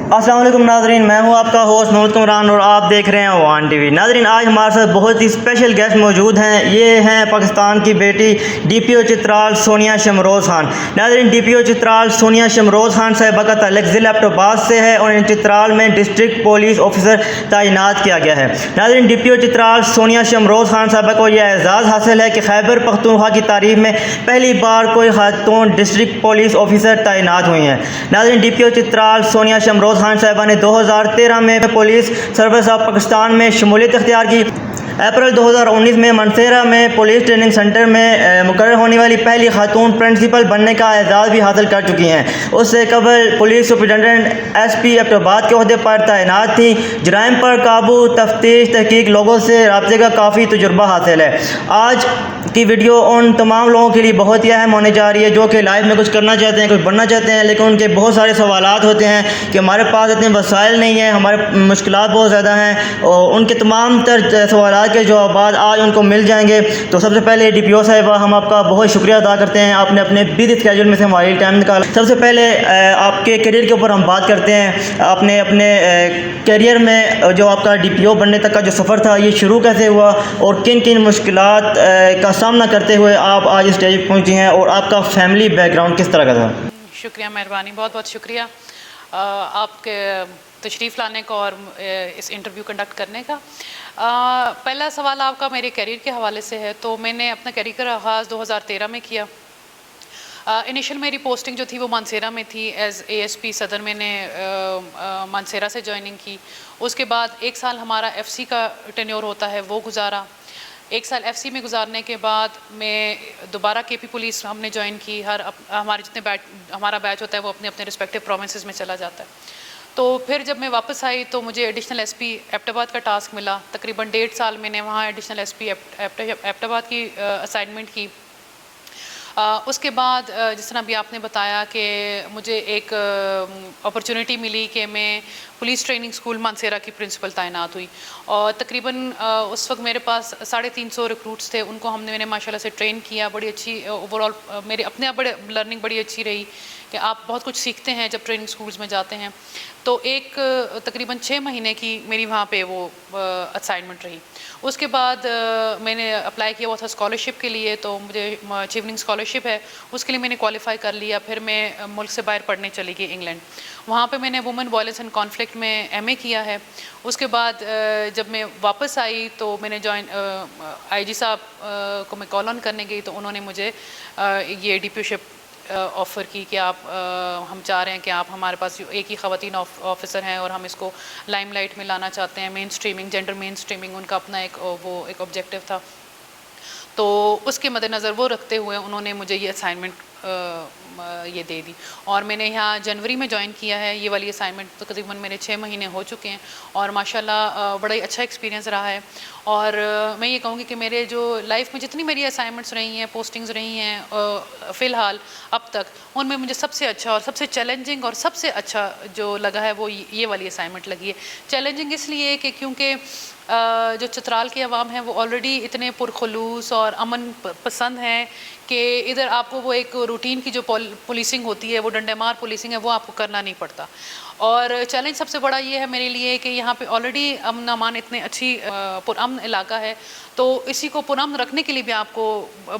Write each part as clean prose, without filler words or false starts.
السلام علیکم ناظرین، میں ہوں آپ کا ہوسٹ محمد کمران اور آپ دیکھ رہے ہیں وان ٹی وی۔ ناظرین، آج ہمارے ساتھ بہت ہی اسپیشل گیسٹ موجود ہیں۔ یہ ہیں پاکستان کی بیٹی ڈی پی او چترال سونیا شمروز خان۔ ناظرین، ڈی پی او چترال سونیا شمروز خان صاحبہ کا تعلق ضلع ایبٹاباد سے ہے اور انہیں چترال میں ڈسٹرکٹ پولیس آفیسر تعینات کیا گیا ہے۔ ناظرین، ڈی پی او چترال سونیا شمروز خان صاحبہ کو یہ اعزاز حاصل ہے کہ خیبر پختونخوا کی تاریخ میں پہلی بار کوئی خاتون ڈسٹرکٹ پولیس آفیسر تعینات ہوئی ہیں۔ ناظرین، ڈی پی او چترال سونیا شمروز خان صاحبہ نے 2013 میں پولیس سروس آف پاکستان میں شمولیت اختیار کی۔ اپریل 2019 میں منصیرہ میں پولیس ٹریننگ سینٹر میں مقرر ہونے والی پہلی خاتون پرنسپل بننے کا اعزاز بھی حاصل کر چکی ہیں۔ اس سے قبل پولیس سپرنٹینڈنٹ ایس پی ابٹاباد کے عہدے پر تعینات تھیں۔ جرائم پر قابو، تفتیش، تحقیق، لوگوں سے رابطے کا کافی تجربہ حاصل ہے۔ آج کی ویڈیو ان تمام لوگوں کے لیے بہت ہی اہم ہونے جا رہی ہے جو کہ لائف میں کچھ کرنا چاہتے ہیں، کچھ بننا چاہتے ہیں، لیکن ان کے بہت سارے سوالات ہوتے ہیں کہ ہمارے پاس اتنے وسائل نہیں ہیں، ہمارے مشکلات بہت زیادہ ہیں، اور ان کے تمام تر سوالات کے جوابات آج ان کو مل جائیں گے۔ تو سب سے پہلے ڈی پی او صاحبہ، ہم آپ کا بہت شکریہ ادا کرتے ہیں، آپ نے اپنے بزی اسکیجول میں سے ہمارے لیے ٹائم نکالا۔ سب سے پہلے آپ کے کیریئر کے اوپر ہم بات کرتے ہیں۔ آپ نے اپنے کیریئر میں جو آپ کا ڈی پی او بننے تک کا جو سفر تھا، یہ شروع کیسے ہوا اور کن کن مشکلات کا سامنا کرتے ہوئے آپ آج اسٹیج پہ پہنچی ہیں، اور آپ کا فیملی بیک گراؤنڈ کس طرح کا تھا؟ شکریہ، مہربانی، بہت بہت شکریہ آپ کے تشریف لانے کا اور اس انٹرویو کنڈکٹ کرنے کا۔ پہلا سوال آپ کا میرے کیریئر کے حوالے سے ہے، تو میں نے اپنا کیریئر کا آغاز 2013 میں کیا۔ انیشل میری پوسٹنگ جو تھی وہ مانسہرہ میں تھی، ایز اے ایس پی صدر میں نے مانسہرہ سے جوائننگ کی۔ اس کے بعد 1 سال ہمارا ایف سی کا ٹینیور ہوتا ہے، وہ گزارا۔ 1 سال ایف سی میں گزارنے کے بعد میں دوبارہ کے پی پولیس ہم نے جوائن کی۔ ہمارے جتنے ہمارا بیچ ہوتا ہے وہ اپنے رسپیکٹیو پروونسز میں چلا جاتا ہے۔ تو پھر جب میں واپس آئی تو مجھے ایڈیشنل ایس پی ایبٹاباد کا ٹاسک ملا۔ تقریباً 1.5 سال میں نے وہاں ایڈیشنل ایس پی ایبٹاباد کی اسائنمنٹ کی۔ اس کے بعد جس طرح بھی آپ نے بتایا کہ مجھے ایک اپرچونٹی ملی کہ میں پولیس ٹریننگ اسکول مانسہرہ کی پرنسپل تعینات ہوئی، اور تقریباً اس وقت میرے پاس 350 ریکروٹس تھے۔ ان کو میں نے ماشاء اللہ سے ٹرین کیا۔ بڑی اچھی اوور آل میری اپنے آپ لرننگ بڑی اچھی رہی کہ آپ بہت کچھ سیکھتے ہیں جب ٹریننگ اسکولس میں جاتے ہیں۔ تو ایک تقریباً 6 مہینے کی میری وہاں پہ وہ اسائنمنٹ رہی۔ اس کے بعد میں نے اپلائی کیا ہوا تھا اسکالرشپ کے لیے، تو مجھے اچیوننگ اسکالرشپ ہے، اس کے لیے میں نے کوالیفائی کر لیا۔ پھر میں ملک سے باہر پڑھنے چلی گئی انگلینڈ۔ وہاں پہ میں نے وومن وائلنس اینڈ کانفلکٹ میں ایم اے کیا ہے۔ اس کے بعد جب میں واپس آئی تو میں نے آئی جی صاحب کو میں کال آن کرنے گئی، تو انہوں نے مجھے یہ ڈی پی او شپ آفر کی کہ آپ ہم چاہ رہے ہیں کہ آپ ہمارے پاس ایک ہی خواتین آفیسر ہیں اور ہم اس کو لائم لائٹ میں لانا چاہتے ہیں۔ مین اسٹریمنگ، جینڈر مین اسٹریمنگ ان کا اپنا ایک آبجیکٹیو تھا۔ تو اس کے مد نظر وہ رکھتے ہوئے انہوں نے مجھے یہ اسائنمنٹ یہ دے دی، اور میں نے یہاں جنوری میں جوائن کیا ہے۔ یہ والی اسائنمنٹ تقریباً میرے 6 مہینے ہو چکے ہیں، اور ماشاءاللہ بڑا ہی اچھا ایکسپیرینس رہا ہے۔ اور میں یہ کہوں گی کہ میرے جو لائف میں جتنی میری اسائنمنٹس رہی ہیں، پوسٹنگز رہی ہیں فی الحال اب تک، ان میں مجھے سب سے اچھا اور سب سے چیلنجنگ اور سب سے اچھا جو لگا ہے وہ یہ والی اسائنمنٹ لگی ہے۔ چیلنجنگ اس لیے کہ کیونکہ جو چترال کے عوام ہیں وہ آلریڈی اتنے پرخلوص اور امن پسند ہیں کہ ادھر آپ کو وہ ایک روٹین کی جو پولیسنگ ہوتی ہے، وہ ڈنڈے مار پولیسنگ ہے، وہ آپ کو کرنا نہیں پڑتا۔ اور چیلنج سب سے بڑا یہ ہے میرے لیے کہ یہاں پہ آلریڈی امن امان اتنے اچھی پرامن علاقہ ہے، تو اسی کو پرامن رکھنے کے لیے بھی آپ کو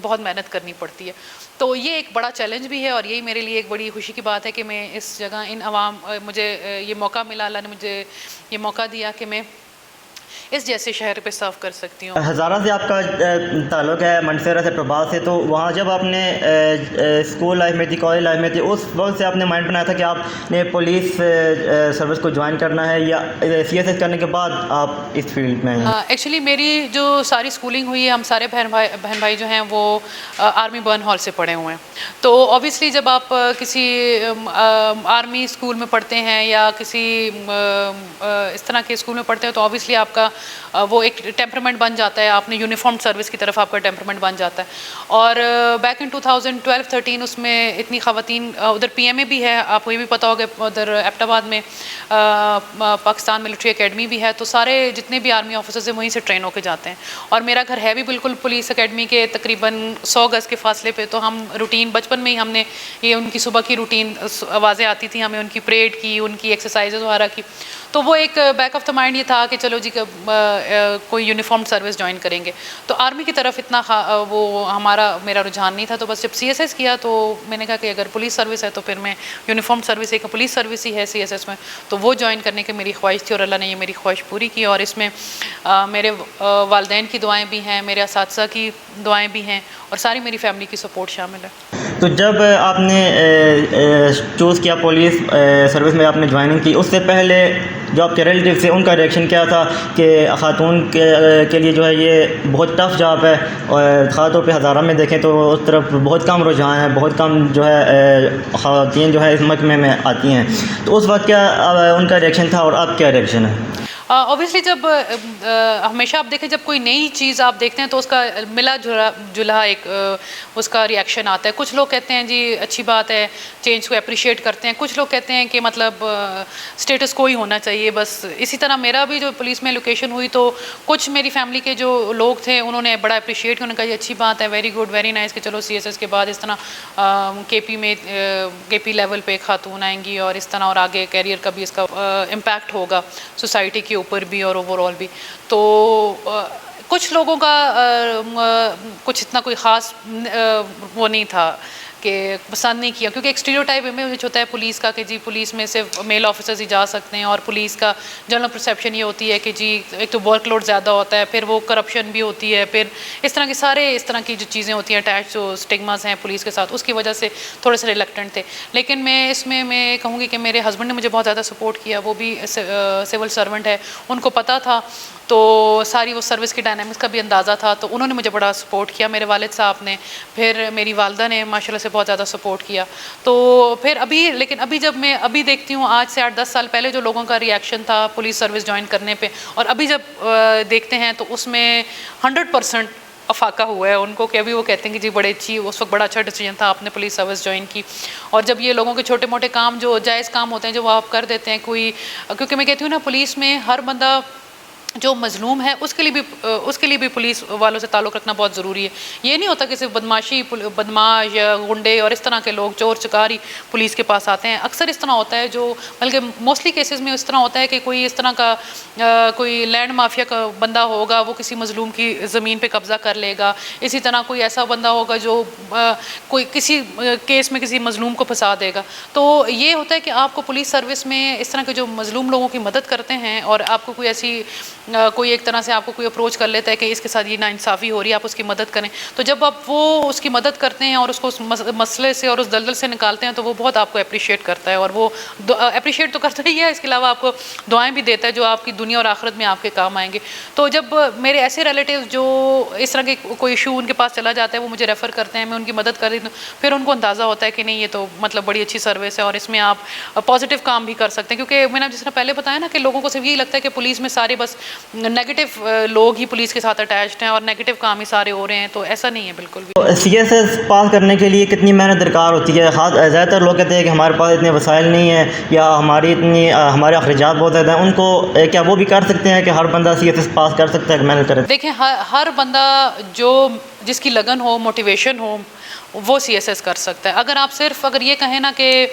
بہت محنت کرنی پڑتی ہے۔ تو یہ ایک بڑا چیلنج بھی ہے، اور یہی میرے لیے ایک بڑی خوشی کی بات ہے کہ میں اس جگہ ان عوام مجھے یہ موقع ملا، اللہ نے مجھے یہ موقع دیا کہ میں اس جیسے شہر پہ سرو کر سکتی ہوں۔ ہزارہ سے آپ کا تعلق ہے، منصیرہ سے ایبٹاباد سے، تو وہاں جب آپ نے اسکول لائف میں تھی، کالج لائف میں تھی، اس وقت سے آپ نے مائنڈ بنایا تھا کہ آپ نے پولیس سروس کو جوائن کرنا ہے، یا سی ایس ایس کرنے کے بعد آپ اس فیلڈ میں آئے؟ ایکچولی میری جو ساری اسکولنگ ہوئی ہے، ہم سارے بہن بھائی جو ہیں وہ آرمی برن ہال سے پڑھے ہوئے ہیں۔ تو اوبیسلی جب آپ کسی آرمی اسکول میں پڑھتے ہیں یا کسی اس طرح کے اسکول میں پڑھتے ہیں، تو اوبیسلی آپ کا وہ ایک ٹیمپرمنٹ بن جاتا ہے, آپ نے یونیفارم سروس کی طرف آپ کا ٹیمپرمنٹ بن جاتا ہے. اور بیک ان 2012-13 اس میں اتنی خواتین, ادھر پی ایم اے بھی ہے, آپ کو یہ بھی پتہ ہوگا, ادھر ایبٹ آباد میں پاکستان ملٹری اکیڈمی بھی ہے, تو سارے جتنے بھی آرمی آفیسرز ہیں وہیں سے ٹرین ہو کے جاتے ہیں. اور میرا گھر ہے بھی بالکل پولیس اکیڈمی کے تقریباً 100 گز کے فاصلے پہ, تو ہم روٹین بچپن میں ہی ہم نے یہ ان کی صبح کی روٹین آوازیں آتی تھیں, ہمیں ان کی پریڈ کی, ان کی ایکسرسائزز وغیرہ کی, تو وہ ایک بیک آف دا مائنڈ یہ تھا کہ چلو جی کوئی یونیفارم سروس جوائن کریں گے. تو آرمی کی طرف اتنا وہ میرا رجحان نہیں تھا, تو بس جب سی ایس ایس کیا تو میں نے کہا کہ اگر پولیس سروس ہے تو پھر میں یونیفارم سروس, ایک پولیس سروس ہی ہے سی ایس ایس میں, تو وہ جوائن کرنے کی میری خواہش تھی, اور اللہ نے یہ میری خواہش پوری کی. اور اس میں میرے والدین کی دعائیں بھی ہیں, میرے اساتذہ کی دعائیں بھی ہیں, اور ساری میری فیملی کی سپورٹ شامل ہے. تو جب آپ نے چوز کیا پولیس سروس میں آپ نے جوائننگ کی, اس سے پہلے جو آپ کے ریلیٹیو تھے ان کا ریئیکشن کیا تھا کہ خاتون کے لیے جو ہے یہ بہت ٹف جاب ہے, اور خاص طور پہ ہزارہ میں دیکھیں تو اس طرف بہت کم رجحان ہے, بہت کم جو ہے خواتین جو ہے اس محکمے میں آتی ہیں, تو اس وقت کیا ان کا ریئیکشن تھا اور اب کیا ریئیکشن ہے؟ اوبیسلی جب ہمیشہ آپ دیکھیں جب کوئی نئی چیز آپ دیکھتے ہیں تو اس کا ملا جلا ایک اس کا ریئیکشن آتا ہے. کچھ لوگ کہتے ہیں جی اچھی بات ہے, چینج کو اپریشیٹ کرتے ہیں, کچھ لوگ کہتے ہیں کہ مطلب اسٹیٹس کو ہی ہونا چاہیے بس. اسی طرح میرا بھی جو پولیس میں لوکیشن ہوئی تو کچھ میری فیملی کے جو لوگ تھے انہوں نے بڑا اپریشیٹ کیا, انہوں نے کہا یہ اچھی بات ہے, ویری گڈ, ویری نائس, کہ چلو سی ایس ایس کے بعد اس طرح کے پی لیول پہ خاتون آئیں گی, اور اس طرح اور آگے کیریئر کا بھی اس کا امپیکٹ ہوگا سوسائٹی کے اوپر بھی اور اوور آل بھی. تو کچھ لوگوں کا کچھ اتنا کوئی خاص وہ نہیں تھا کہ پسند نہیں کیا, کیونکہ ایک اسٹیریوٹائپ امیج ہوتا ہے پولیس کا کہ جی پولیس میں صرف میل آفیسرز ہی جا سکتے ہیں, اور پولیس کا جنرل پرسیپشن یہ ہوتی ہے کہ جی ایک تو ورک لوڈ زیادہ ہوتا ہے, پھر وہ کرپشن بھی ہوتی ہے, پھر اس طرح کی اس طرح کی جو چیزیں ہوتی ہیں اٹیچ جو اسٹگماز ہیں پولیس کے ساتھ, اس کی وجہ سے تھوڑے سے ریلیکٹنٹ تھے. لیکن اس میں کہوں گی کہ میرے ہسبینڈ نے مجھے بہت زیادہ سپورٹ کیا, وہ بھی سول سرونٹ ہے, ان کو پتہ تھا, تو ساری وہ سروس کی ڈائنامکس کا بھی اندازہ تھا, تو انہوں نے مجھے بڑا سپورٹ کیا, میرے والد صاحب نے, پھر میری والدہ نے ماشاء اللہ سے بہت زیادہ سپورٹ کیا. تو پھر لیکن ابھی جب میں دیکھتی ہوں آج سے 8-10 سال پہلے جو لوگوں کا ریئیکشن تھا پولیس سروس جوائن کرنے پہ, اور ابھی جب دیکھتے ہیں تو اس میں 100% افاقہ ہوا ہے ان کو, کہ ابھی وہ کہتے ہیں کہ جی بڑے اچھی, اس وقت بڑا اچھا ڈیسیجن تھا آپ نے پولیس سروس جوائن کی. اور جب یہ لوگوں کے چھوٹے موٹے کام جو جائز کام ہوتے ہیں جو وہ آپ کر دیتے ہیں, کیونکہ میں کہتی ہوں نا پولیس میں ہر بندہ جو مظلوم ہے اس کے لیے بھی پولیس والوں سے تعلق رکھنا بہت ضروری ہے. یہ نہیں ہوتا کہ صرف بدماش یا غنڈے اور اس طرح کے لوگ چور چکاری پولیس کے پاس آتے ہیں, اکثر اس طرح ہوتا ہے, جو بلکہ موسٹلی کیسز میں اس طرح ہوتا ہے کہ کوئی اس طرح کا کوئی لینڈ مافیا کا بندہ ہوگا, وہ کسی مظلوم کی زمین پہ قبضہ کر لے گا. اسی طرح کوئی ایسا بندہ ہوگا جو کوئی کسی کیس میں کسی مظلوم کو پھنسا دے گا. تو یہ ہوتا ہے کہ آپ کو پولیس سروس میں اس طرح کے جو مظلوم لوگوں کی مدد کرتے ہیں, اور آپ کو کوئی ایک طرح سے آپ کو کوئی اپروچ کر لیتا ہے کہ اس کے ساتھ یہ ناانصافی ہو رہی ہے, آپ اس کی مدد کریں, تو جب آپ وہ اس کی مدد کرتے ہیں اور اس کو اس مسئلے سے اور اس دلدل سے نکالتے ہیں تو وہ بہت آپ کو اپریشیٹ کرتا ہے, اور وہ اپریشیٹ تو کرتا ہی ہے, اس کے علاوہ آپ کو دعائیں بھی دیتا ہے جو آپ کی دنیا اور آخرت میں آپ کے کام آئیں گے. تو جب میرے ایسے ریلیٹیو جو اس طرح کے کوئی ایشو ان کے پاس چلا جاتا ہے وہ مجھے ریفر کرتے ہیں, میں ان کی مدد کر دیتی ہوں, پھر ان کو اندازہ ہوتا ہے کہ نہیں یہ تو مطلب بڑی اچھی سروس ہے اور اس میں آپ پازیٹیو کام بھی کر سکتے ہیں. کیونکہ میں نے جس طرح پہلے بتایا نا کہ لوگوں کو صرف یہی لگتا ہے کہ پولیس میں سارے بس نیگیٹو لوگ ہی پولیس کے ساتھ اٹیچڈ ہیں اور نیگیٹو کام ہی سارے ہو رہے ہیں, تو ایسا نہیں ہے بالکل بھی. سی ایس ایس پاس کرنے کے لیے کتنی محنت درکار ہوتی ہے؟ زیادہ تر لوگ کہتے ہیں کہ ہمارے پاس اتنے وسائل نہیں ہیں یا ہمارے اخراجات بہت زیادہ ہیں, ان کو کیا وہ بھی کر سکتے ہیں کہ ہر بندہ سی ایس ایس پاس کر سکتا ہے کہ محنت کرے؟ دیکھیں ہر بندہ جس کی لگن ہو, موٹیویشن ہو, وہ سی ایس ایس کر سکتا ہے. اگر یہ کہیں نا کہ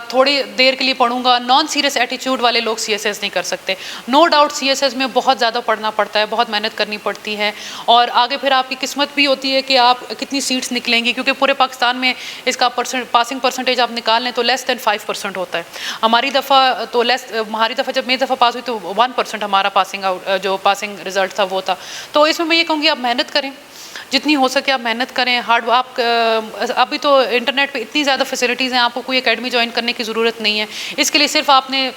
تھوڑی دیر کے لیے پڑھوں گا, نان سیریس ایٹیچیوڈ والے لوگ سی ایس ایس نہیں کر سکتے. No doubt C S S میں بہت زیادہ پڑھنا پڑتا ہے, بہت محنت کرنی پڑتی ہے, اور آگے پھر آپ کی قسمت بھی ہوتی ہے کہ آپ کتنی سیٹس نکلیں گی, کیونکہ پورے پاکستان میں اس کا پاسنگ پرسنٹیج آپ نکال لیں تو لیس دین 5% ہوتا ہے. ہماری دفعہ جب میری دفعہ پاس ہوئی تو 1% ہمارا پاسنگ رزلٹ تھا وہ تھا. تو اس میں یہ کہوں گی آپ محنت کریں, جتنی ہو سکے آپ محنت کریں. ابھی تو انٹرنیٹ پہ اتنی زیادہ فیسلٹیز ہیں, آپ کو کوئی اکیڈمی جوائن کرنے کی ضرورت نہیں ہے. اس کے لیے صرف آپ نے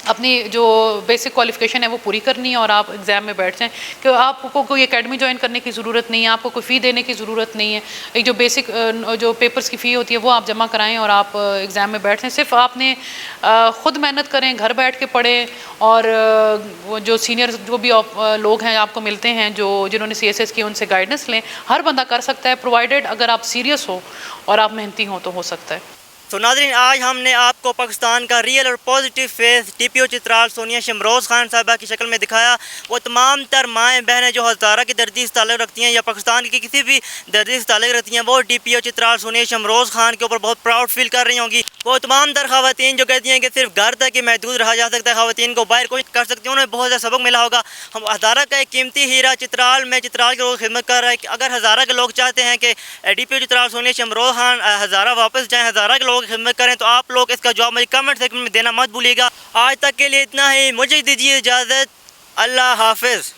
اپنی جو بیسک کوالیفیکیشن ہے وہ پوری کرنی ہے اور آپ ایگزام میں بیٹھ جائیں کہ آپ کو کوئی اکیڈمی جوائن کرنے کی ضرورت نہیں ہے, آپ کو کوئی فی دینے کی ضرورت نہیں ہے. ایک جو بیسک جو پیپرز کی فی ہوتی ہے وہ آپ جمع کرائیں اور آپ ایگزام میں بیٹھ جائیں. صرف آپ نے خود محنت کریں, گھر بیٹھ کے پڑھیں, اور وہ جو سینئر جو بھی لوگ ہیں آپ کو ملتے ہیں جنہوں نے CSS کی, ان سے گائیڈنس لیں. ہر بندہ کر سکتا ہے پرووائڈیڈ اگر آپ سیریس ہو اور آپ محنتی ہوں تو ہو سکتا ہے. تو ناظرین, آج ہم نے آپ کو پاکستان کا ریئل اور positive face DPO Chitral Sonia Shamroz Khan صاحبہ کی شکل میں دکھایا. وہ تمام تر مائیں بہنیں جو ہزارہ کی دردی سے تعلق رکھتی ہیں یا پاکستان کی کسی بھی دردی سے تعلق رکھتی ہیں, وہ DPO چترال سونیا شمروز خان کے اوپر بہت پراؤڈ فیل کر رہی ہوں گی. وہ تمام تر خواتین جو کہتی ہیں کہ صرف گھر تک ہی محدود رہا جا سکتا ہے, خواتین کو باہر کوئی کر سکتی ہیں, انہیں بہت زیادہ سبق ملا ہوگا. ہم ہزارہ کا ایک قیمتی ہیرا چترال میں چترال کے لوگ خدمت کر رہا ہے. اگر ہزارہ کے لوگ چاہتے ہیں کہ DPO چترال سونیا شمروز خان ہزارہ واپس جائیں, ہزارہ کے لوگ خدمت کریں, تو آپ لوگ اس کا جواب مجھے کمنٹ سیکشن میں دینا مت بھولیے گا. آج تک کے لیے اتنا ہی, مجھے دیجیے اجازت. اللہ حافظ.